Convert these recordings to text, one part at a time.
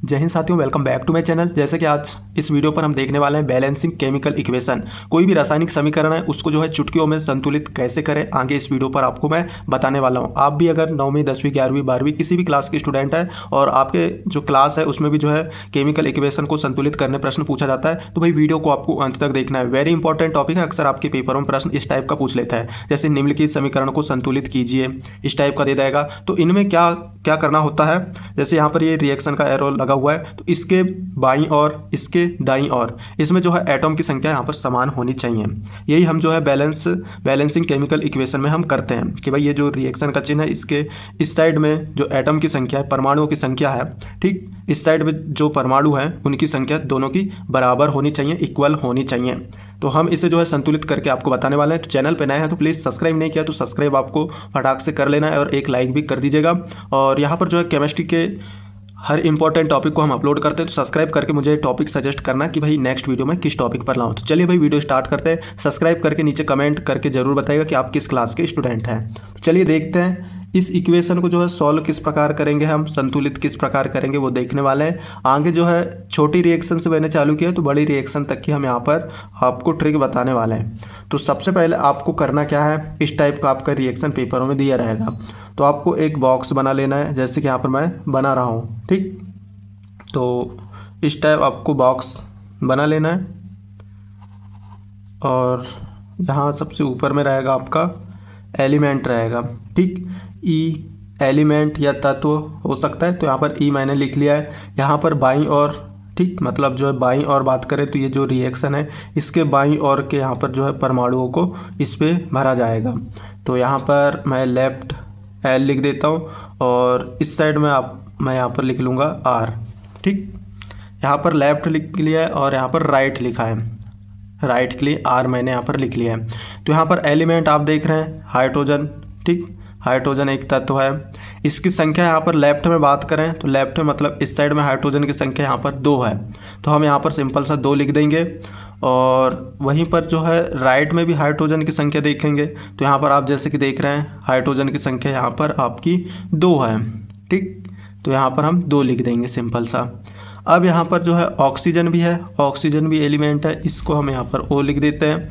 जय हिंद साथियों, welcome back to my channel. जैसे कि आज इस वीडियो पर हम देखने वाले हैं बैलेंसिंग केमिकल इक्वेशन। कोई भी रासायनिक समीकरण है उसको जो है चुटकियों में संतुलित कैसे करें, आगे इस वीडियो पर आपको मैं बताने वाला हूं। आप भी अगर 9वीं 10वीं 11वीं 12वीं किसी भी क्लास के स्टूडेंट है और आपके जो क्लास है उसमें भी जो है केमिकल इक्वेशन को संतुलित करने प्रश्न पूछा जाता है, तो भाई वीडियो को आपको अंत तक देखना है। वेरी इंपॉर्टेंट टॉपिक है। अक्सर आपके पेपरों में प्रश्न इस टाइप का पूछ लेता है, जैसे निम्नलिखित समीकरण को संतुलित कीजिए, इस टाइप का दे देगा। तो इनमें क्या क्या करना होता है, जैसे यहाँ पर ये रिएक्शन का एरो लगा हुआ है, तो इसके बाईं और इसके दाईं और इसमें जो है एटॉम की संख्या यहाँ पर समान होनी चाहिए। यही हम जो है बैलेंसिंग केमिकल इक्वेशन में हम करते हैं कि भाई ये जो रिएक्शन का चिन्ह है इसके इस साइड में जो एटम की संख्या है, परमाणुओं की संख्या है, ठीक, इस साइड में जो परमाणु हैं उनकी संख्या दोनों की बराबर होनी चाहिए, इक्वल होनी चाहिए। तो हम इसे जो है संतुलित करके आपको बताने वाले हैं। तो चैनल पे नए हैं तो प्लीज़ सब्सक्राइब नहीं किया तो सब्सक्राइब आपको फटाक से कर लेना है और एक लाइक भी कर दीजिएगा। और यहाँ पर जो है केमिस्ट्री के हर इंपॉर्टेंट टॉपिक को हम अपलोड करते हैं, तो सब्सक्राइब करके मुझे टॉपिक सजेस्ट करना कि भाई नेक्स्ट वीडियो में किस टॉपिक पर लाऊं। तो चलिए भाई वीडियो स्टार्ट करते हैं। सब्सक्राइब करके नीचे कमेंट करके जरूर बताइएगा कि आप किस क्लास के स्टूडेंट हैं। तो चलिए देखते हैं इस इक्वेशन को जो है सॉल्व किस प्रकार करेंगे, हम संतुलित किस प्रकार करेंगे वो देखने वाले हैं। आगे जो है छोटी रिएक्शन से मैंने चालू किया तो बड़ी रिएक्शन तक की हम यहाँ पर आपको ट्रिक बताने वाले हैं। तो सबसे पहले आपको करना क्या है, इस टाइप का आपका रिएक्शन पेपरों में दिया रहेगा, तो आपको एक बॉक्स बना लेना है, जैसे कि यहाँ पर मैं बना रहा हूँ, ठीक। तो इस टाइप आपको बॉक्स बना लेना है और यहाँ सबसे ऊपर में रहेगा आपका एलिमेंट रहेगा, ठीक। ई एलिमेंट या तत्व हो सकता है, तो यहाँ पर ई मैंने लिख लिया है। यहाँ पर बाईं और, ठीक, मतलब जो है बाईं और बात करें तो ये जो रिएक्शन है इसके बाईं और के यहाँ पर जो है परमाणुओं को इस पे भरा जाएगा। तो यहाँ पर मैं लेफ्ट एल लिख देता हूँ और इस साइड में मैं यहाँ पर लिख लूँगा आर, ठीक। यहाँ पर लेफ्ट लिख लिया है और यहाँ पर राइट लिखा है, राइट के लिए आर मैंने यहाँ पर लिख लिया है। तो यहाँ पर एलिमेंट आप देख रहे हैं हाइड्रोजन, ठीक, हाइड्रोजन एक तत्व है। इसकी संख्या यहाँ पर लेफ्ट में बात करें तो लेफ्ट में मतलब इस साइड में हाइड्रोजन की संख्या यहाँ पर 2 है, तो हम यहाँ पर सिंपल सा 2 लिख देंगे। और वहीं पर जो है राइट में भी हाइड्रोजन की संख्या देखेंगे तो यहाँ पर आप जैसे कि देख रहे हैं हाइड्रोजन की संख्या यहाँ पर आपकी 2 है, ठीक। तो यहाँ पर हम 2 लिख देंगे सिंपल सा। अब यहाँ पर जो है ऑक्सीजन भी है, ऑक्सीजन भी एलिमेंट है, इसको हम यहाँ पर O लिख देते हैं।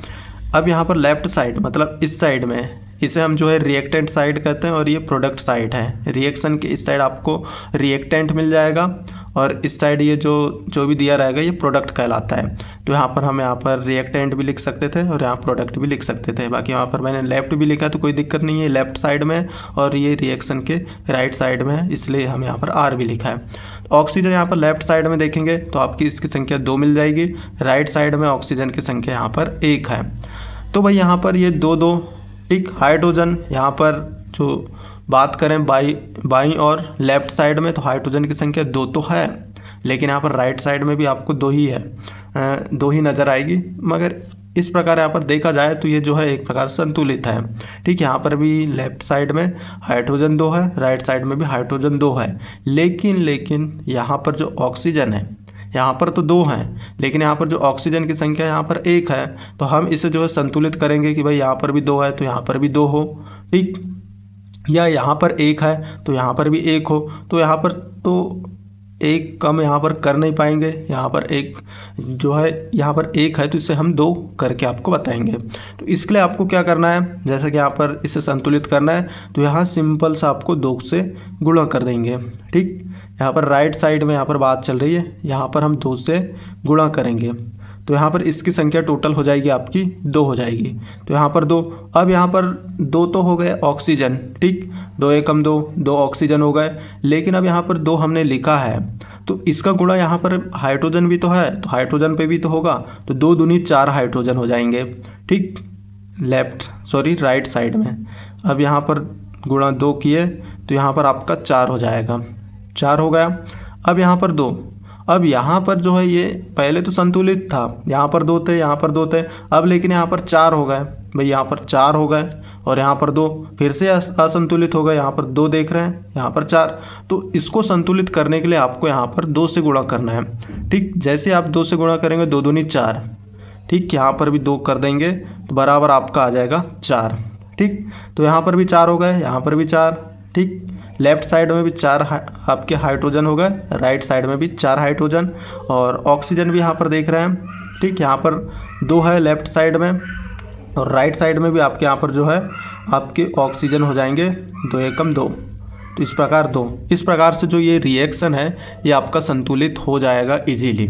अब यहाँ पर लेफ्ट साइड मतलब इस साइड में इसे हम जो है रिएक्टेंट साइड कहते हैं और ये प्रोडक्ट साइड है। रिएक्शन के इस साइड आपको रिएक्टेंट मिल जाएगा और इस साइड ये जो भी दिया रहेगा ये प्रोडक्ट कहलाता है। तो यहाँ पर हम यहाँ पर रिएक्टेंट भी लिख सकते थे और यहाँ प्रोडक्ट भी लिख सकते थे। बाकी यहाँ पर मैंने लेफ्ट भी लिखा तो कोई दिक्कत नहीं है, लेफ्ट साइड में और ये रिएक्शन के राइट साइड में है, इसलिए हम यहाँ पर आर भी लिखा है। ऑक्सीजन यहाँ पर लेफ्ट साइड में देखेंगे तो आपकी इसकी संख्या 2 मिल जाएगी, राइट साइड में ऑक्सीजन की संख्या यहाँ पर 1 है। तो भाई यहाँ पर ये 2-2, ठीक। हाइड्रोजन यहाँ पर जो बात करें बाईं और लेफ्ट साइड में तो हाइड्रोजन की संख्या 2 तो है, लेकिन यहाँ पर राइट साइड में भी आपको 2 ही है, 2 ही नज़र आएगी। मगर इस प्रकार यहाँ पर देखा जाए तो ये जो है एक प्रकार संतुलित है, ठीक। यहाँ पर भी लेफ्ट साइड में हाइड्रोजन 2 है, राइट साइड में भी हाइड्रोजन 2 है, लेकिन यहाँ पर जो ऑक्सीजन है यहाँ पर तो 2 हैं, लेकिन यहाँ पर जो ऑक्सीजन की संख्या यहाँ पर 1 है, तो हम इसे जो है संतुलित करेंगे कि भाई यहाँ पर भी 2 है तो यहाँ पर भी 2 हो, ठीक। या यहाँ पर 1 है तो यहाँ पर भी 1 हो, तो यहाँ पर तो 1 कम यहाँ पर कर नहीं पाएंगे। यहाँ पर 1 जो है यहाँ पर 1 है तो इसे हम 2 करके आपको बताएंगे। तो इसके लिए आपको क्या करना है, जैसे कि यहाँ पर इसे संतुलित करना है तो यहाँ सिंपल सा आपको 2 से गुणा कर देंगे, ठीक। यहाँ पर राइट साइड में यहाँ पर बात चल रही है, यहाँ पर हम 2 से गुणा करेंगे तो यहाँ पर इसकी संख्या टोटल हो जाएगी आपकी 2 हो जाएगी। तो यहाँ पर 2, अब यहाँ पर 2 तो हो गए ऑक्सीजन, ठीक, 2 एकम 2 ऑक्सीजन हो गए, लेकिन अब यहाँ पर 2 हमने लिखा है तो इसका गुणा यहाँ पर हाइड्रोजन भी तो है तो हाइड्रोजन पे भी तो होगा, तो 2 दूनी 4 हाइड्रोजन हो जाएंगे, ठीक, राइट साइड में। अब यहाँ पर गुणा 2 किए तो यहाँ पर आपका 4 हो जाएगा, 4 हो गया। अब यहाँ पर 2, अब यहाँ पर जो है ये पहले तो संतुलित था, यहाँ पर 2 थे, यहाँ पर 2 थे, अब लेकिन यहाँ पर 4 हो गए, भाई यहाँ पर 4 हो गए और यहाँ पर 2 फिर से असंतुलित हो गए, यहाँ पर 2 देख रहे हैं, यहाँ पर 4। तो इसको संतुलित करने के लिए आपको यहाँ पर 2 से गुणा करना है, ठीक। जैसे आप 2 से गुणा करेंगे 2 दूनी 4, ठीक, यहाँ पर भी 2 कर देंगे तो बराबर आपका आ जाएगा 4, ठीक। तो यहाँ पर भी 4 हो गए, यहाँ पर भी 4, ठीक। लेफ्ट साइड में भी 4 आपके हाइड्रोजन हो गए, राइट साइड में भी 4 हाइड्रोजन, और ऑक्सीजन भी यहाँ पर देख रहे हैं। ठीक, यहाँ पर 2 है लेफ्ट साइड में, और राइट साइड में भी आपके यहाँ पर जो है आपके ऑक्सीजन हो जाएंगे 2 एकम 2। तो इस प्रकार से जो ये रिएक्शन है ये आपका संतुलित हो जाएगा इजीली।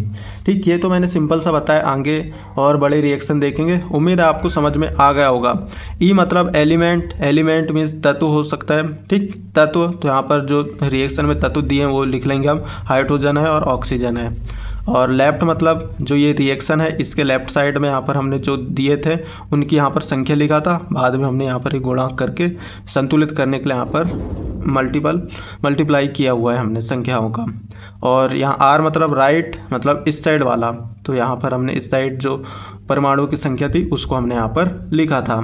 ठीक, ये तो मैंने सिंपल सा बताया, आगे और बड़े रिएक्शन देखेंगे। उम्मीद है आपको समझ में आ गया होगा। ई मतलब एलिमेंट मीन्स तत्व हो सकता है। ठीक, तत्व, तो यहाँ पर जो रिएक्शन में तत्व दिए हैं वो लिख लेंगे हम, हाइड्रोजन है और ऑक्सीजन है। और लेफ्ट मतलब जो ये रिएक्शन है इसके लेफ्ट साइड में यहाँ पर हमने जो दिए थे उनकी यहाँ पर संख्या लिखा था, बाद में हमने यहाँ पर एक गुणा करके संतुलित करने के लिए यहाँ पर मल्टीप्लाई किया हुआ है हमने संख्याओं का। और यहाँ आर मतलब राइट, मतलब इस साइड वाला, तो यहाँ पर हमने इस साइड जो परमाणु की संख्या थी उसको हमने यहाँ पर लिखा था,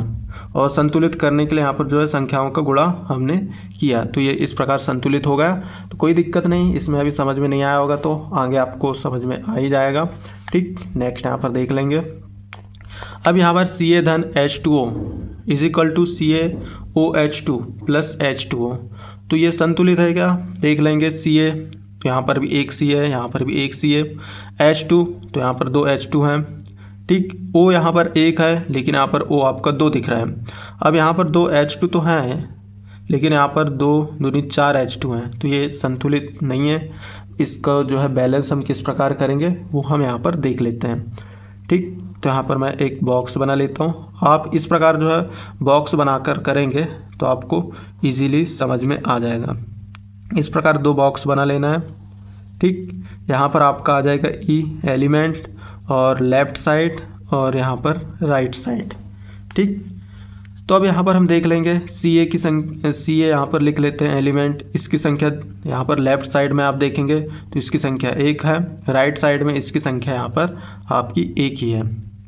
और संतुलित करने के लिए यहाँ पर जो है संख्याओं का गुणा हमने किया। तो ये इस प्रकार संतुलित हो गया। तो कोई दिक्कत नहीं, इसमें अभी समझ में नहीं आया होगा तो आगे आपको समझ में आ ही जाएगा। ठीक, नेक्स्ट यहाँ पर देख लेंगे। अब यहाँ पर Ca(H2O) is equal to CaOH2 plus H2O, तो ये संतुलित है क्या, देख लेंगे। Ca, तो यहाँ पर भी एक C है, यहाँ पर भी एक C है। H2, तो यहाँ पर 2 H2 हैं। ठीक, O यहाँ पर एक है लेकिन यहाँ पर O आपका 2 दिख रहा है। अब यहाँ पर 2 H2 तो हैं लेकिन यहाँ पर 2 दूनी 4 H2 हैं, तो ये संतुलित नहीं है। इसका जो है बैलेंस हम किस प्रकार करेंगे वो हम यहाँ पर देख लेते हैं। ठीक, तो यहाँ पर मैं एक बॉक्स बना लेता हूँ। आप इस प्रकार जो है बॉक्स बनाकर करेंगे तो आपको इजीली समझ में आ जाएगा। इस प्रकार 2 बॉक्स बना लेना है। ठीक, यहाँ पर आपका आ जाएगा ई एलिमेंट और लेफ़्ट साइड और यहाँ पर राइट साइड। ठीक, तो अब यहाँ पर हम देख लेंगे Ca यहाँ पर लिख लेते हैं एलिमेंट, इसकी संख्या यहाँ पर लेफ़्ट साइड में आप देखेंगे तो इसकी संख्या 1 है, राइट साइड में इसकी संख्या यहाँ पर आपकी 1 ही है।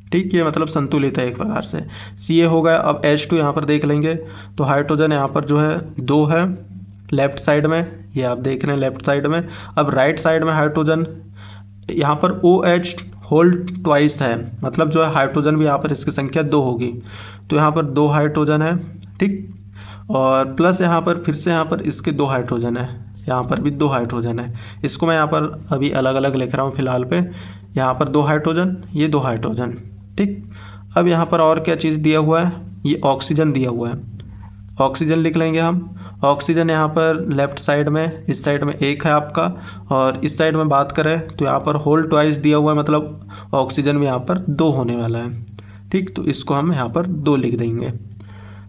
ठीक, ये मतलब संतुलित है एक प्रकार से। Ca हो गया। अब H2 यहाँ पर देख लेंगे तो हाइड्रोजन यहाँ पर जो है 2 है लेफ़्ट साइड में, ये आप देख रहे हैं लेफ़्ट साइड में। अब राइट साइड में हाइड्रोजन यहाँ पर OH होल ट्वाइस है, मतलब जो है हाइड्रोजन भी यहाँ पर इसकी संख्या 2 होगी, तो यहाँ पर 2 हाइड्रोजन है। ठीक, और प्लस यहाँ पर फिर से यहाँ पर इसके 2 हाइड्रोजन है, यहाँ पर भी 2 हाइड्रोजन है। इसको मैं यहाँ पर अभी अलग अलग लिख रहा हूँ फिलहाल पे। यहाँ पर 2 हाइड्रोजन, ये 2 हाइड्रोजन। ठीक, अब यहाँ पर और क्या चीज़ दिया हुआ है, ये ऑक्सीजन दिया हुआ है। ऑक्सीजन लिख लेंगे हम। ऑक्सीजन यहाँ पर लेफ़्ट साइड में, इस साइड में 1 है आपका, और इस साइड में बात करें तो यहाँ पर होल ट्वाइस दिया हुआ है, मतलब ऑक्सीजन भी यहाँ पर 2 होने वाला है। ठीक, तो इसको हम यहाँ पर 2 लिख देंगे।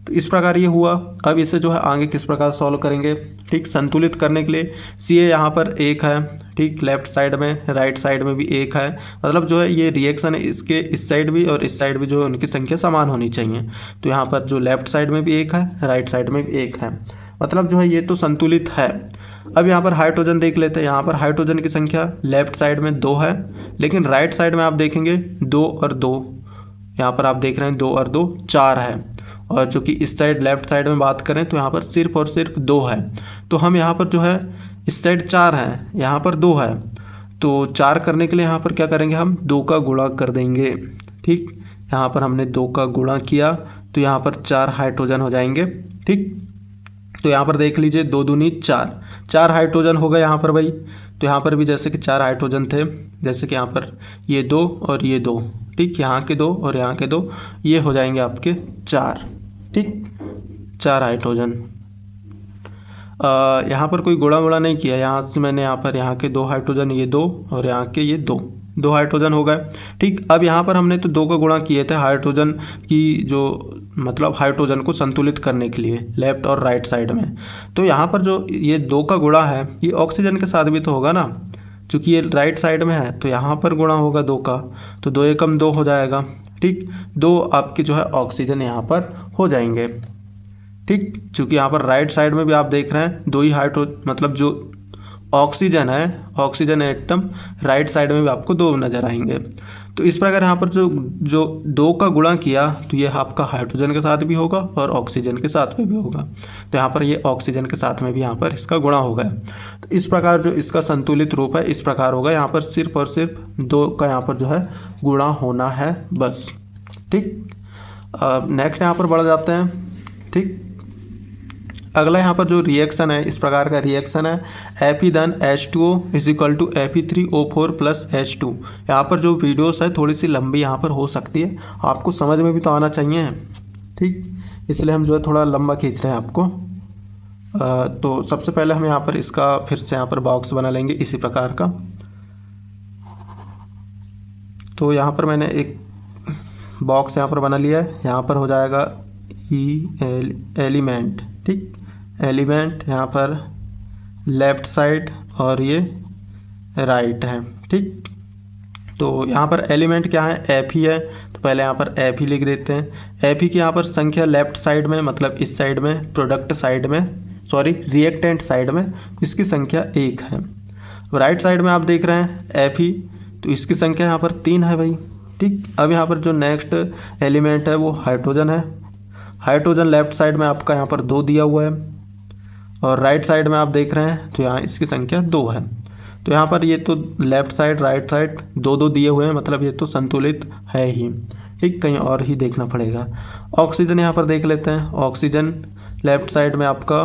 तो इस प्रकार ये हुआ। अब इसे जो है आगे किस प्रकार सॉल्व करेंगे। ठीक, संतुलित करने के लिए Ca यहाँ पर 1 है। ठीक, लेफ़्ट साइड में, राइट साइड में भी 1 है, मतलब जो है ये रिएक्शन है इसके इस साइड भी और इस साइड भी जो है उनकी संख्या समान होनी चाहिए। तो यहाँ पर जो लेफ़्ट साइड में भी 1 है, राइट साइड में भी 1 है, मतलब जो है ये तो संतुलित है। अब यहाँ पर हाइड्रोजन देख लेते हैं। यहाँ पर हाइड्रोजन की संख्या लेफ़्ट साइड में 2 है, लेकिन राइट साइड में आप देखेंगे 2 और 2, यहाँ पर आप देख रहे हैं 2 और 2 4 है, और जो कि इस साइड लेफ़्ट साइड में बात करें तो यहाँ पर सिर्फ और सिर्फ 2 है। तो हम यहाँ पर जो है इस साइड 4 है, यहाँ पर 2 है, तो 4 करने के लिए यहाँ पर क्या करेंगे, हम 2 का गुणा कर देंगे। ठीक, यहाँ पर हमने 2 का गुणा किया तो यहाँ पर 4 हाइड्रोजन हो जाएंगे। ठीक, तो यहाँ पर देख लीजिए 2 दूनी 4 हाइड्रोजन हो गए यहाँ पर भाई। तो यहाँ पर भी जैसे कि 4 हाइड्रोजन थे, जैसे कि यहाँ पर ये 2 और ये 2, ठीक, यहाँ के 2 और यहाँ के 2, ये हो जाएंगे आपके 4। ठीक, 4 हाइड्रोजन। यहाँ पर कोई गुणा वुणा नहीं किया, यहाँ से मैंने यहाँ के 2 हाइड्रोजन, ये 2 और यहाँ के ये 2 हाइड्रोजन हो गए। ठीक, अब यहाँ पर हमने तो 2 का गुणा किए थे हाइड्रोजन की, जो मतलब हाइड्रोजन को संतुलित करने के लिए लेफ़्ट और राइट साइड में। तो यहाँ पर जो ये 2 का गुणा है ये ऑक्सीजन के साथ भी तो होगा ना, क्योंकि ये राइट साइड में है, तो यहाँ पर गुणा होगा 2 का, तो 2 एकम 2 हो जाएगा। ठीक, 2 आपके जो है ऑक्सीजन यहाँ पर हो जाएंगे। ठीक, चूँकि यहाँ पर राइट साइड में भी आप देख रहे हैं 2 ही मतलब जो ऑक्सीजन है, ऑक्सीजन एटम राइट साइड में भी आपको 2 नज़र आएंगे। तो इस प्रकार यहाँ पर जो 2 का गुणा किया तो ये आपका हाइड्रोजन के साथ भी होगा और ऑक्सीजन के साथ में भी होगा, तो यहाँ पर ये ऑक्सीजन के साथ में भी यहाँ पर इसका गुणा होगा। तो इस प्रकार जो इसका संतुलित रूप है इस प्रकार होगा, यहाँ पर सिर्फ और सिर्फ 2 का यहाँ पर जो है गुणा होना है बस। ठीक, नेक्स्ट यहाँ पर बढ़ जाते हैं। ठीक, अगला यहाँ पर जो रिएक्शन है, इस प्रकार का रिएक्शन है Fe-H2O = Fe3O4 + H2। यहाँ पर जो वीडियोस है थोड़ी सी लंबी यहाँ पर हो सकती है, आपको समझ में भी तो आना चाहिए, ठीक, इसलिए हम जो है थोड़ा लंबा खींच रहे हैं आपको। तो सबसे पहले हम यहाँ पर इसका फिर से यहाँ पर बॉक्स बना लेंगे इसी प्रकार का। तो यहाँ पर मैंने एक बॉक्स यहाँ पर बना लिया है। यहाँ पर हो जाएगा एलिमेंट, ठीक, एलिमेंट यहाँ पर लेफ़्ट साइड और ये राइट है, ठीक। तो यहाँ पर एलिमेंट क्या है, Fe है, तो पहले यहाँ पर Fe लिख देते हैं। Fe की यहाँ पर संख्या लेफ़्ट साइड में, मतलब इस साइड में, प्रोडक्ट साइड में, सॉरी रिएक्टेंट साइड में, इसकी संख्या 1 है। राइट साइड में आप देख रहे हैं Fe, तो इसकी संख्या यहाँ पर 3 है भाई, ठीक। अब यहाँ पर जो नेक्स्ट एलिमेंट है वो हाइड्रोजन है। हाइड्रोजन लेफ़्ट साइड में आपका यहाँ पर 2 दिया हुआ है, और राइट साइड में आप देख रहे हैं तो यहाँ इसकी संख्या 2 है। तो यहाँ पर ये तो लेफ़्ट साइड राइट साइड 2-2 दिए हुए हैं, मतलब ये तो संतुलित है ही, ठीक, कहीं और ही देखना पड़ेगा। ऑक्सीजन यहाँ पर देख लेते हैं। ऑक्सीजन लेफ़्ट साइड में आपका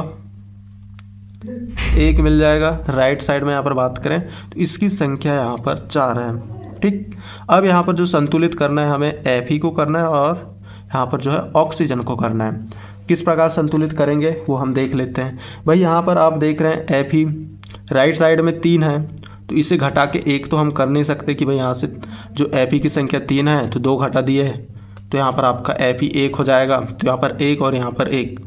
1 मिल जाएगा, राइट साइड में यहाँ पर बात करें तो इसकी संख्या यहाँ पर 4 है, ठीक। अब यहाँ पर जो संतुलित करना है हमें Fe को करना है और यहाँ पर जो है ऑक्सीजन को करना है। किस प्रकार संतुलित करेंगे वो हम देख लेते हैं। भाई यहाँ पर आप देख रहे हैं Fe राइट साइड में 3 है, तो इसे घटा के 1 तो हम कर नहीं सकते कि भाई यहाँ से जो Fe की संख्या 3 है तो 2 घटा दिए, तो यहाँ पर आपका Fe 1 हो जाएगा। तो यहाँ पर 1 और यहाँ पर 1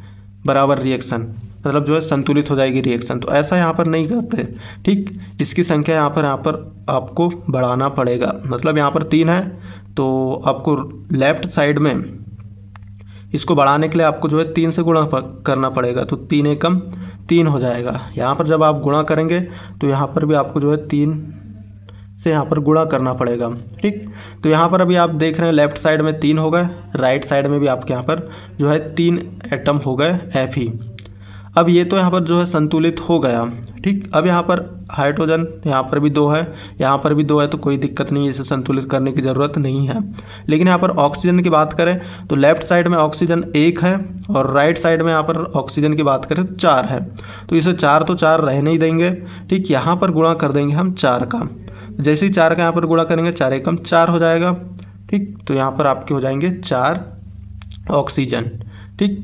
बराबर रिएक्शन, मतलब जो है संतुलित हो जाएगी रिएक्शन। तो ऐसा यहाँ पर नहीं करते, ठीक। इसकी संख्या यहाँ पर आपको बढ़ाना पड़ेगा, मतलब यहाँ पर 3 है तो आपको लेफ़्ट साइड में इसको बढ़ाने के लिए आपको जो है 3 से गुणा करना पड़ेगा, तो 3 एकम 3 हो जाएगा। यहाँ पर जब आप गुणा करेंगे तो यहाँ पर भी आपको जो है 3 से यहाँ पर गुणा करना पड़ेगा, ठीक। तो यहाँ पर अभी आप देख रहे हैं लेफ़्ट साइड में 3 हो गए, राइट साइड में भी आपके यहाँ पर जो है 3 एटम हो गए Fe। अब ये तो यहाँ पर जो है संतुलित हो गया, ठीक। अब यहाँ पर हाइड्रोजन यहाँ पर भी 2 है, यहाँ पर भी 2 है, तो कोई दिक्कत नहीं है, इसे संतुलित करने की ज़रूरत नहीं है। लेकिन यहाँ पर ऑक्सीजन की बात करें तो लेफ़्ट साइड में ऑक्सीजन 1 है और राइट साइड में यहाँ पर ऑक्सीजन की बात करें तो 4 है, तो इसे 4 तो 4 रहने ही देंगे, ठीक। यहाँ पर गुणा कर देंगे हम 4 का, जैसे ही 4 का यहाँ पर गुणा करेंगे 4 एकम 4 हो जाएगा, ठीक। तो यहाँ पर आपके हो जाएंगे 4 ऑक्सीजन, ठीक,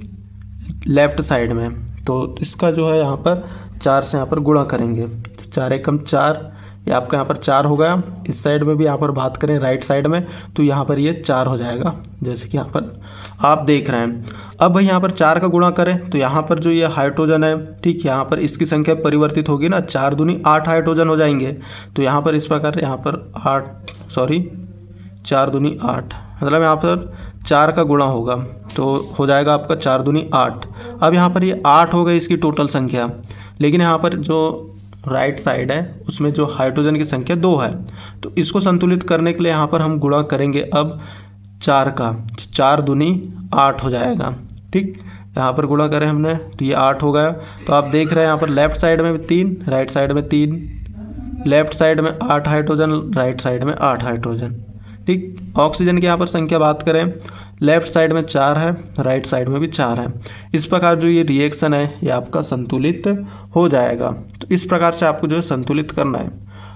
लेफ़्ट साइड में। तो इसका जो है यहाँ पर 4 से यहाँ पर गुणा करेंगे तो 4 एकम 4, ये आपका यहाँ पर 4 हो गया। इस साइड में भी यहाँ पर बात करें राइट साइड में तो यहाँ पर ये 4 हो जाएगा, जैसे कि यहाँ पर आप देख रहे हैं। अब भाई यहाँ पर 4 का गुणा करें तो यहाँ पर जो ये हाइड्रोजन है, ठीक, यहाँ पर इसकी संख्या परिवर्तित होगी ना, 4 दूनी 8 हाइड्रोजन हो जाएंगे। तो यहाँ पर इस प्रकार यहाँ पर 4 दूनी 8, मतलब यहाँ पर 4 का गुणा होगा तो हो जाएगा आपका 4 दूनी 8। अब यहाँ पर ये 8 हो गई इसकी टोटल संख्या, लेकिन यहाँ पर जो राइट साइड है उसमें जो हाइड्रोजन की संख्या 2 है, तो इसको संतुलित करने के लिए यहाँ पर हम गुणा करेंगे अब 4 का, 4 दूनी 8 हो जाएगा, ठीक। यहाँ पर गुणा करें हमने तो ये 8 हो गया। तो आप देख रहे हैं यहाँ पर लेफ़्ट साइड में 3, राइट साइड में 3, लेफ़्ट साइड में 8 हाइड्रोजन, राइट साइड में 8 हाइड्रोजन, ठीक। ऑक्सीजन की यहाँ पर संख्या बात करें लेफ़्ट साइड में 4 है, राइट साइड में भी 4 है। इस प्रकार जो ये रिएक्शन है ये आपका संतुलित हो जाएगा। तो इस प्रकार से आपको जो है संतुलित करना है,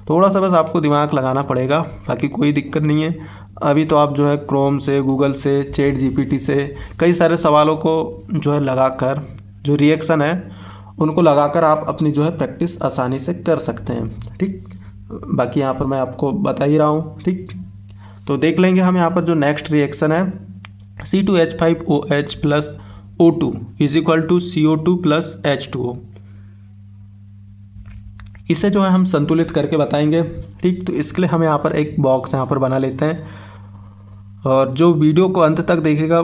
थोड़ा सा बस आपको दिमाग लगाना पड़ेगा, बाकी कोई दिक्कत नहीं है। अभी तो आप जो है क्रोम से, गूगल से, ChatGPT से कई सारे सवालों को जो है लगाकर जो रिएक्शन है उनको लगाकर आप अपनी जो है प्रैक्टिस आसानी से कर सकते हैं, ठीक। बाकी यहाँ पर मैं आपको बता ही रहा हूँ, ठीक। तो देख लेंगे हम यहाँ पर जो नेक्स्ट रिएक्शन है C2H5OH + O2 = CO2 + H2O। इसे जो है हम संतुलित करके बताएंगे, ठीक। तो इसके लिए हम यहाँ पर एक बॉक्स यहाँ पर बना लेते हैं, और जो वीडियो को अंत तक देखेगा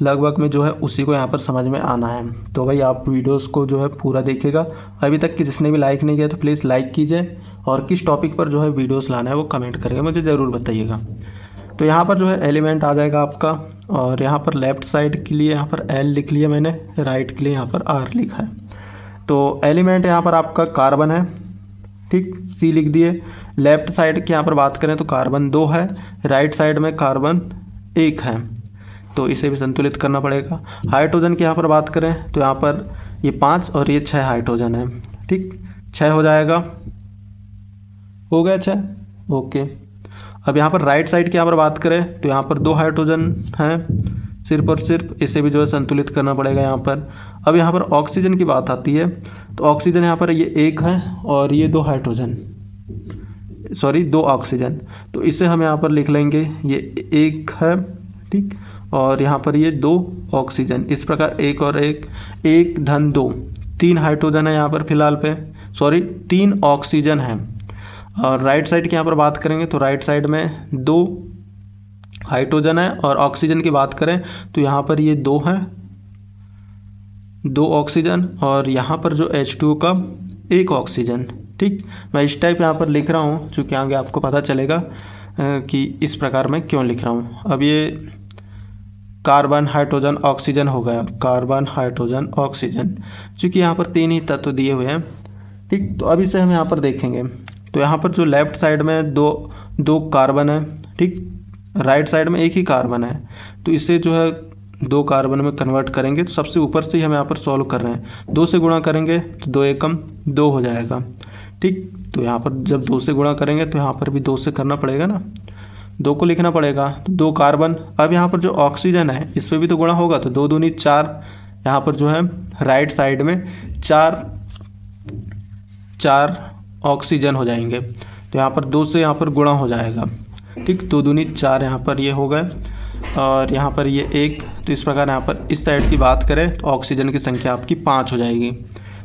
लगभग में जो है उसी को यहाँ पर समझ में आना है। तो भाई आप वीडियोस को जो है पूरा देखिएगा। अभी तक कि जिसने भी लाइक नहीं किया तो प्लीज़ लाइक कीजिए, और किस टॉपिक पर जो है वीडियोस लाना है वो कमेंट करके मुझे ज़रूर बताइएगा। तो यहाँ पर जो है एलिमेंट आ जाएगा आपका, और यहाँ पर लेफ़्ट साइड के लिए यहाँ पर L लिख लिया मैंने, राइट के लिए यहाँ पर R लिखा है। तो एलिमेंट यहाँ पर आपका कार्बन है, ठीक, C लिख दिए। लेफ़्ट साइड की यहाँ पर बात करें तो कार्बन 2 है, राइट साइड में कार्बन 1 है, तो इसे भी संतुलित करना पड़ेगा। हाइड्रोजन की यहाँ पर बात करें तो यहाँ पर ये 5 और ये 6 हाइड्रोजन है। ठीक, 6 हो जाएगा, हो गया 6। ओके, अब यहाँ पर राइट साइड की यहाँ पर बात करें तो यहाँ पर 2 हाइड्रोजन हैं सिर्फ और सिर्फ, इसे भी जो है संतुलित करना पड़ेगा यहाँ पर। अब यहाँ पर ऑक्सीजन की बात आती है तो ऑक्सीजन यहाँ पर ये 1 है और ये 2 हाइड्रोजन, सॉरी 2 ऑक्सीजन, तो इसे हम यहाँ पर लिख लेंगे ये 1 है। ठीक, और यहाँ पर ये 2 ऑक्सीजन, इस प्रकार 1 और 1, 1 धन 2, 3 हाइड्रोजन है यहाँ पर फिलहाल पे, सॉरी 3 ऑक्सीजन है। और राइट साइड की यहाँ पर बात करेंगे तो राइट साइड में 2 हाइड्रोजन है और ऑक्सीजन की बात करें तो यहाँ पर ये 2 है, 2 ऑक्सीजन, और यहाँ पर जो H2O का 1 ऑक्सीजन। ठीक, मैं इस टाइप यहाँ पर लिख रहा हूँ चूँकि आगे आपको पता चलेगा कि इस प्रकार मैं क्यों लिख रहा हूँ। अब ये कार्बन हाइड्रोजन ऑक्सीजन हो गया, कार्बन हाइड्रोजन ऑक्सीजन, चूँकि यहाँ पर 3 ही तत्व दिए हुए हैं। ठीक, तो अब इसे हम यहाँ पर देखेंगे तो यहाँ पर जो लेफ़्ट साइड में दो कार्बन है, ठीक, राइट साइड में 1 ही कार्बन है, तो इसे जो है 2 कार्बन में कन्वर्ट करेंगे। तो सबसे ऊपर से ही हम यहाँ पर सॉल्व कर रहे हैं, 2 से गुणा करेंगे तो 2 एकम 2 हो जाएगा। ठीक, तो यहाँ पर जब 2 से गुणा करेंगे तो यहाँ पर भी 2 से करना पड़ेगा ना, 2 को लिखना पड़ेगा, तो 2 कार्बन। अब यहाँ पर जो ऑक्सीजन है इस पर भी तो गुणा होगा, तो 2 दूनी 4, यहाँ पर जो है राइट साइड में 4 ऑक्सीजन हो जाएंगे, तो यहाँ पर 2 से यहाँ पर गुणा हो जाएगा। ठीक, 2 दूनी 4 यहाँ पर ये हो गए, और यहाँ पर ये 1, तो इस प्रकार यहाँ पर इस साइड की बात करें तो ऑक्सीजन की संख्या आपकी 5 हो जाएगी।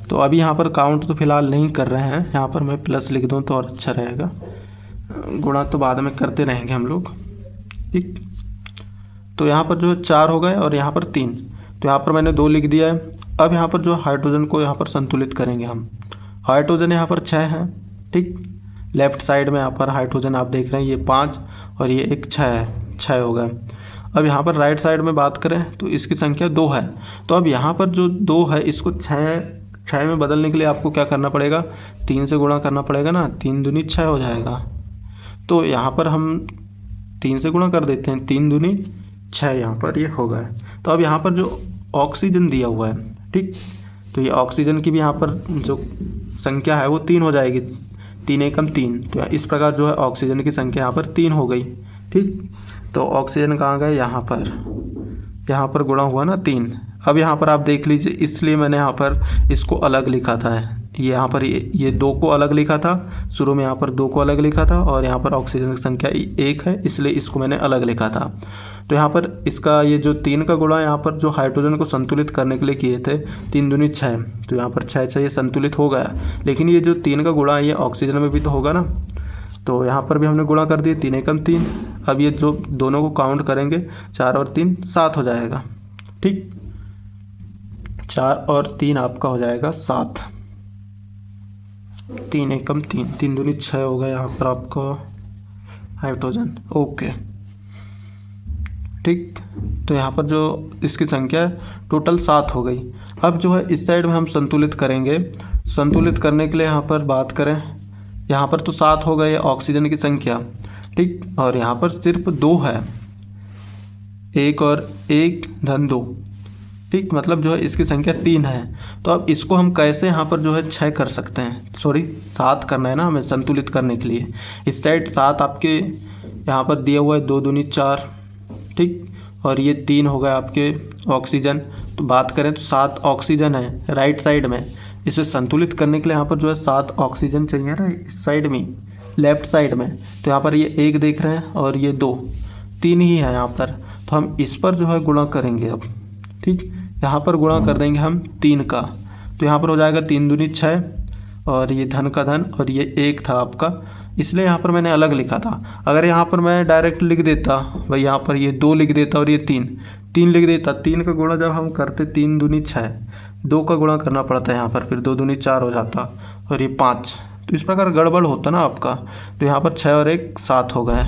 तो अभी यहाँ पर काउंट तो फिलहाल नहीं कर रहे हैं, यहाँ पर मैं प्लस लिख दूँ तो और अच्छा रहेगा, गुणा तो बाद में करते रहेंगे हम लोग। ठीक, तो यहाँ पर जो 4 हो गए और यहाँ पर 3, तो यहाँ पर मैंने 2 लिख दिया है। अब यहाँ पर जो हाइड्रोजन को यहाँ पर संतुलित करेंगे हम, हाइड्रोजन यहाँ पर 6 है। ठीक, लेफ़्ट साइड में यहाँ पर हाइड्रोजन आप देख रहे हैं ये 5 और ये एक 6 है, 6 हो गए। अब यहाँ पर राइट साइड में बात करें तो इसकी संख्या 2 है, तो अब यहाँ पर जो 2 है इसको 6 में बदलने के लिए आपको क्या करना पड़ेगा, 3 से गुणा करना पड़ेगा ना, 3 दूनी 6 हो जाएगा। तो यहाँ पर हम 3 से गुणा कर देते हैं, 3 दूनी 6 यहाँ पर ये हो गए। तो अब यहाँ पर जो ऑक्सीजन दिया हुआ है, ठीक, तो ये ऑक्सीजन की भी यहाँ पर जो संख्या है वो 3 हो जाएगी, 3 एकम 3, तो इस प्रकार जो है ऑक्सीजन की संख्या यहाँ पर 3 हो गई। ठीक, तो ऑक्सीजन कहाँ गए, यहाँ पर गुणा हुआ ना 3। अब यहाँ पर आप देख लीजिए, इसलिए मैंने यहाँ पर इसको अलग लिखा था, ये यहाँ पर ये 2 को अलग लिखा था, शुरू में यहाँ पर 2 को अलग लिखा था, और यहाँ पर ऑक्सीजन की संख्या 1 है इसलिए इसको मैंने अलग लिखा था। तो यहाँ पर इसका ये जो 3 का गुणा यहाँ पर जो हाइड्रोजन को संतुलित करने के लिए किए थे, 3 दूनी 6, तो यहाँ पर 6 ये संतुलित हो गया। लेकिन ये जो 3 का गुणा ये ऑक्सीजन में भी तो होगा ना, तो यहाँ पर भी हमने गुणा कर दिए, 3 एकम 3। अब ये जो दोनों को काउंट करेंगे, 4 और 3 7 हो जाएगा। ठीक, 4 और 3 आपका हो जाएगा 7, 3 एकम 3, 3 दूनी 6 हो गया यहाँ पर आपका हाइड्रोजन। ओके, ठीक, तो यहाँ पर जो इसकी संख्या टोटल 7 हो गई। अब जो है इस साइड में हम संतुलित करेंगे, संतुलित करने के लिए यहाँ पर बात करें, यहाँ पर तो 7 हो गए ऑक्सीजन की संख्या। ठीक, और यहाँ पर सिर्फ 2 है, 1 और 1 धन 2। ठीक, मतलब जो है इसकी संख्या 3 है। तो अब इसको हम कैसे यहाँ पर जो है 6 कर सकते हैं, सॉरी 7 करना है ना हमें संतुलित करने के लिए। इस साइड 7 आपके यहाँ पर दिया हुआ है, 2 दूनी 4, ठीक, और ये 3 हो गए आपके ऑक्सीजन। तो बात करें तो 7 ऑक्सीजन है राइट साइड में, इसे संतुलित करने के लिए यहाँ पर जो है 7 ऑक्सीजन चाहिए ना इस साइड में, लेफ़्ट साइड में। तो यहाँ पर ये 1 देख रहे हैं और ये 2, 3 ही है यहाँ पर, तो हम इस पर जो है गुणा करेंगे अब। ठीक, यहाँ पर गुणा कर देंगे हम 3 का, तो यहाँ पर हो जाएगा 3 दूनी 6, और ये धन का धन, और ये 1 था आपका, इसलिए यहाँ पर मैंने अलग लिखा था। अगर यहाँ पर मैं डायरेक्ट लिख देता भाई, यहाँ पर ये 2 लिख देता और ये 3 लिख देता, 3 का गुणा जब हम करते 3 दूनी 6, 2 का गुणा करना पड़ता है यहाँ पर, फिर 2 दूनी 4 हो जाता, और ये 5, तो इस प्रकार गड़बड़ होता ना आपका। तो यहाँ पर 6 और 1 7 हो गए,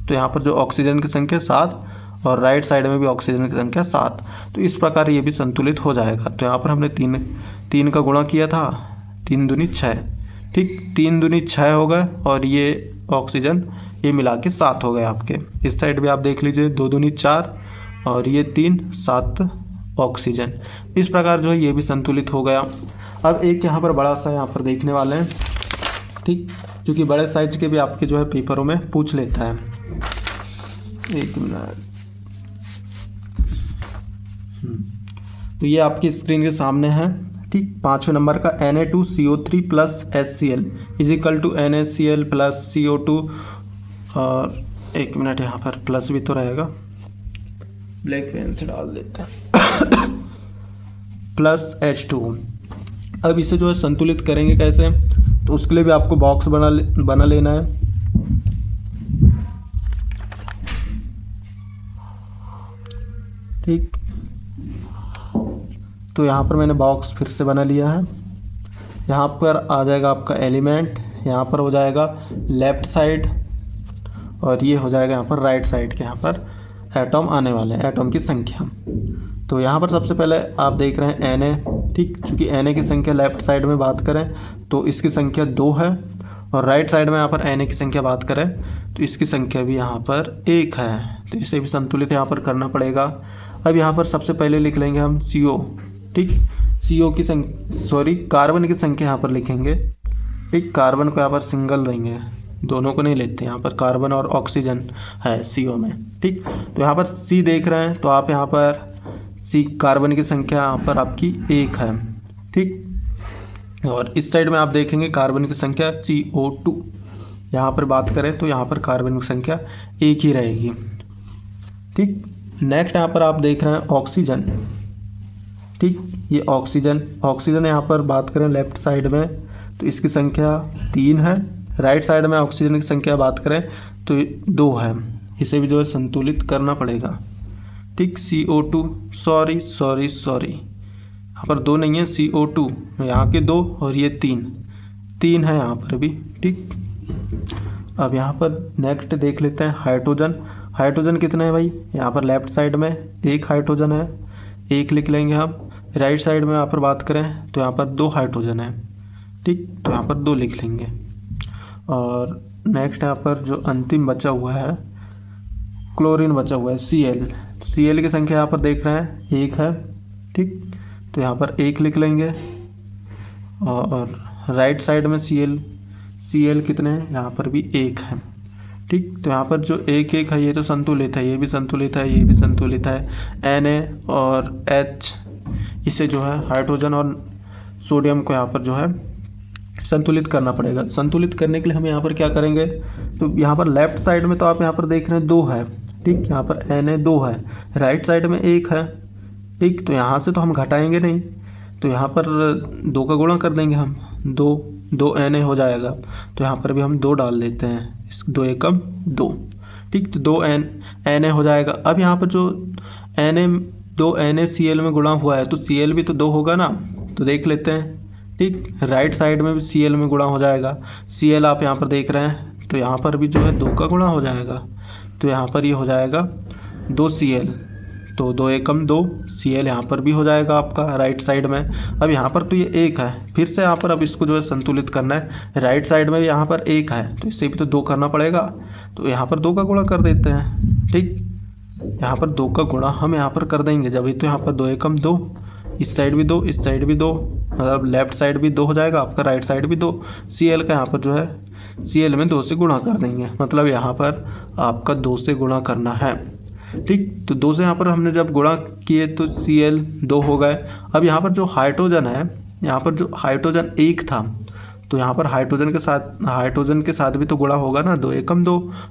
तो यहाँ पर जो ऑक्सीजन की संख्या 7, और राइट साइड में भी ऑक्सीजन की संख्या 7, तो इस प्रकार ये भी संतुलित हो जाएगा। तो यहाँ पर हमने 3 का गुणा किया था, 3 दूनी 6, ठीक, 3 दूनी 6 हो गए, और ये ऑक्सीजन ये मिला के 7 हो गए आपके। इस साइड भी आप देख लीजिए, 2 दूनी 4 और ये 3, 7 ऑक्सीजन। इस प्रकार जो है ये भी संतुलित हो गया। अब एक यहाँ पर बड़ा सा यहाँ पर देखने वाले हैं, ठीक, क्योंकि बड़े साइज के भी आपके जो है पेपरों में पूछ लेता है। एक मिनट। तो ये आपकी स्क्रीन के सामने है, ठीक। 5वें नंबर का Na2CO3 plus HCl is equal to NaCl plus CO2, और एक मिनट यहाँ पर प्लस भी तो रहेगा, ब्लैक पेन से डाल देते हैं प्लस H2। अब इसे जो है संतुलित करेंगे कैसे, तो उसके लिए भी आपको बॉक्स बना लेना है। ठीक, तो यहाँ पर मैंने बॉक्स फिर से बना लिया है। यहाँ पर आ जाएगा आपका एलिमेंट, यहाँ पर हो जाएगा लेफ़्ट साइड, और ये हो जाएगा यहाँ पर राइट साइड के यहाँ पर एटम आने वाले हैं, एटम की संख्या। तो यहाँ पर सबसे पहले आप देख रहे हैं Na, ठीक, चूँकि Na की संख्या लेफ़्ट साइड में बात करें तो इसकी संख्या 2 है, और राइट साइड में यहाँ पर Na की संख्या बात करें तो इसकी संख्या भी यहाँ पर 1 है। तो इसे भी संतुलित यहाँ पर करना पड़ेगा। अब यहाँ पर सबसे पहले लिख लेंगे हम CO, ठीक, CO की कार्बन की संख्या यहाँ पर लिखेंगे, ठीक। कार्बन को यहाँ पर सिंगल लेंगे, दोनों को नहीं लेते, यहाँ पर कार्बन और ऑक्सीजन है CO में, ठीक। तो यहाँ पर C देख रहे हैं, तो आप यहाँ पर C कार्बन की संख्या यहाँ पर आपकी 1 है, ठीक। और इस साइड में आप देखेंगे कार्बन की संख्या CO2, यहाँ पर बात करें तो यहाँ पर कार्बन की संख्या 1 ही रहेगी, ठीक। नेक्स्ट यहाँ पर आप देख रहे हैं ऑक्सीजन, ठीक, ये ऑक्सीजन यहाँ पर बात करें लेफ़्ट साइड में तो इसकी संख्या 3 है, राइट साइड में ऑक्सीजन की संख्या बात करें तो 2 है। इसे भी जो है संतुलित करना पड़ेगा, ठीक। CO2, सॉरी यहाँ पर 2 नहीं है, CO2 यहाँ के 2 और ये 3 है यहाँ पर भी, ठीक। अब यहाँ पर नेक्स्ट देख लेते हैं हाइड्रोजन कितने हैं भाई, यहाँ पर लेफ़्ट साइड में 1 हाइड्रोजन है, 1 लिख लेंगे हम। राइट साइड में यहाँ पर बात करें तो यहाँ पर 2 हाइड्रोजन है, ठीक, तो यहाँ पर 2 लिख लेंगे। और नेक्स्ट यहाँ पर जो अंतिम बचा हुआ है क्लोरीन बचा हुआ है Cl की संख्या यहाँ पर देख रहे हैं 1 है, ठीक, तो यहाँ पर 1 लिख लेंगे। और राइट साइड में Cl कितने हैं, यहाँ पर भी 1 है, ठीक। तो यहाँ पर जो 1 है ये तो संतुलित है, ये भी संतुलित है, ये भी संतुलित है। Na और H, इसे जो है हाइड्रोजन और सोडियम को यहाँ पर जो है संतुलित करना पड़ेगा। संतुलित करने के लिए हम यहाँ पर क्या करेंगे, तो यहाँ पर लेफ़्ट साइड में तो आप यहाँ पर देख रहे हैं 2 है, ठीक, यहाँ पर Na 2 है, राइट साइड में 1 है, ठीक। तो यहाँ से तो हम घटाएंगे नहीं, तो यहाँ पर 2 का गुणा कर देंगे हम, 2 Na हो जाएगा, तो यहाँ पर भी हम 2 डाल देते हैं, 2 एकम 2, ठीक। तो 2 Na हो जाएगा। अब यहाँ पर जो दो NaCl में गुणा हुआ है तो Cl भी तो 2 होगा ना, तो देख लेते हैं, ठीक। राइट साइड में भी Cl में गुणा हो जाएगा, Cl आप यहाँ पर देख रहे हैं तो यहाँ पर भी जो है 2 का गुणा हो जाएगा, तो यहाँ पर ये हो जाएगा 2Cl, तो 2 एकम 2 Cl यहाँ पर भी हो जाएगा आपका राइट साइड में। अब यहाँ पर तो ये 1 है, फिर से यहाँ पर अब इसको जो है संतुलित करना है। राइट साइड में यहाँ पर 1 है तो इससे भी तो 2 करना पड़ेगा, तो यहाँ पर 2 का गुणा कर देते हैं, ठीक। यहाँ पर 2 का गुणा हम यहाँ पर कर देंगे, जब तो यहाँ पर 2 एकम 2, इस साइड भी 2, इस साइड भी 2, मतलब लेफ़्ट साइड भी 2 हो जाएगा आपका, राइट साइड भी 2। Cl का यहाँ पर जो है Cl में 2 से गुणा कर देंगे, मतलब यहाँ पर आपका 2 से गुणा करना है, ठीक। तो 2 से यहाँ पर हमने जब गुणा किए तो Cl 2 हो गए। अब यहाँ पर जो हाइड्रोजन है, यहाँ पर जो हाइड्रोजन 1 था तो यहाँ पर हाइड्रोजन के साथ भी तो गुणा होगा ना, 2 एकम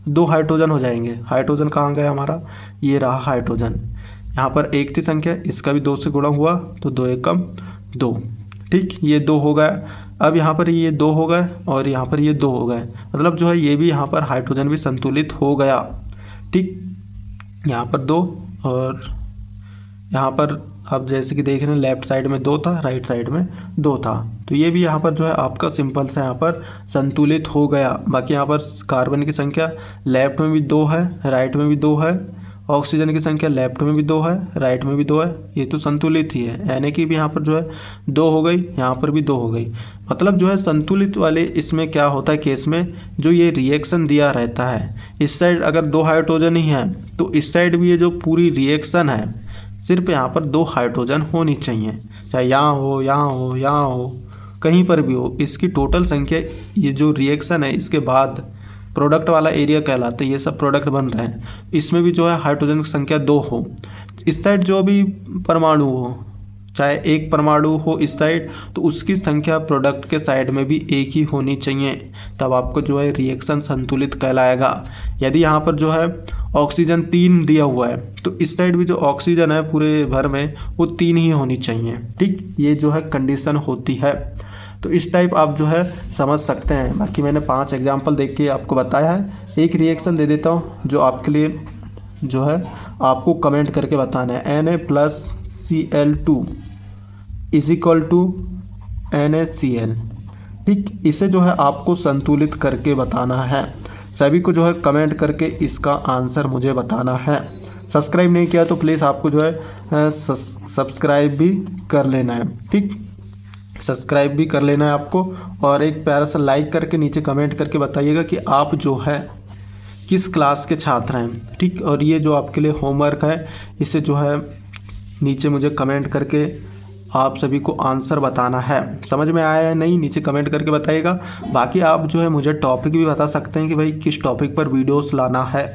2 हाइड्रोजन हो जाएंगे। हाइड्रोजन कहाँ गया हमारा, ये रहा हाइड्रोजन। यहाँ पर 1 थी संख्या, इसका भी 2 से गुणा हुआ तो 2 एकम 2, ठीक, ये 2 हो गया। अब यहाँ पर ये 2 हो गए और यहाँ पर ये 2 हो गए, मतलब जो है ये भी यहाँ पर हाइड्रोजन भी संतुलित हो गया, ठीक। यहाँ पर 2 और यहाँ पर अब जैसे कि देख रहे हैं लेफ़्ट साइड में 2 था, राइट साइड में 2 था, तो ये भी यहाँ पर जो है आपका सिंपल से यहाँ पर संतुलित हो गया। बाकी यहाँ पर कार्बन की संख्या लेफ़्ट में भी 2 है, राइट में भी 2 है, ऑक्सीजन की संख्या लेफ़्ट में भी 2 है, राइट में भी 2 है, ये तो संतुलित ही है। Na की भी यहाँ पर जो है 2 हो गई, यहाँ पर भी 2 हो गई, मतलब जो है संतुलित वाले इसमें क्या होता है केस में, जो ये रिएक्शन दिया रहता है, इस साइड अगर 2 हाइड्रोजन ही है तो इस साइड भी ये जो पूरी रिएक्शन है सिर्फ यहाँ पर 2 हाइड्रोजन होनी चाहिए, चाहे यहाँ हो, यहाँ हो, यहाँ हो, कहीं पर भी हो। इसकी टोटल संख्या, ये जो रिएक्शन है इसके बाद प्रोडक्ट वाला एरिया कहलाता है, ये सब प्रोडक्ट बन रहे हैं, इसमें भी जो है हाइड्रोजन की संख्या 2 हो। इस साइड जो भी परमाणु हो, चाहे एक परमाणु हो इस साइड, तो उसकी संख्या प्रोडक्ट के साइड में भी एक ही होनी चाहिए, तब आपको जो है रिएक्शन संतुलित कहलाएगा। यदि यहाँ पर जो है ऑक्सीजन 3 दिया हुआ है, तो इस साइड भी जो ऑक्सीजन है पूरे भर में वो 3 ही होनी चाहिए। ठीक, ये जो है कंडीशन होती है। तो इस टाइप आप जो है समझ सकते हैं। बाकी मैंने 5 एग्जाम्पल देख के आपको बताया है। एक रिएक्शन दे देता हूँ जो आपके लिए जो है आपको कमेंट करके बताना है। Na+Cl2 = NaCl। ठीक, इसे जो है आपको संतुलित करके बताना है। सभी को जो है कमेंट करके इसका आंसर मुझे बताना है। सब्सक्राइब नहीं किया तो प्लीज़ आपको जो है सब्सक्राइब भी कर लेना है। ठीक, सब्सक्राइब भी कर लेना है आपको, और एक प्यारा सा लाइक करके नीचे कमेंट करके बताइएगा कि आप जो है किस क्लास के छात्र हैं। ठीक, और ये जो आपके लिए होमवर्क है, इसे जो है नीचे मुझे कमेंट करके आप सभी को आंसर बताना है। समझ में आया है नहीं, नीचे कमेंट करके बताइएगा। बाकी आप जो है मुझे टॉपिक भी बता सकते हैं कि भाई किस टॉपिक पर वीडियोस लाना है।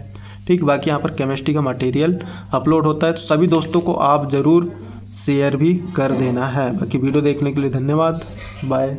ठीक, बाकी यहाँ पर केमिस्ट्री का मटेरियल अपलोड होता है, तो सभी दोस्तों को आप ज़रूर शेयर भी कर देना है। बाकी वीडियो देखने के लिए धन्यवाद, बाय।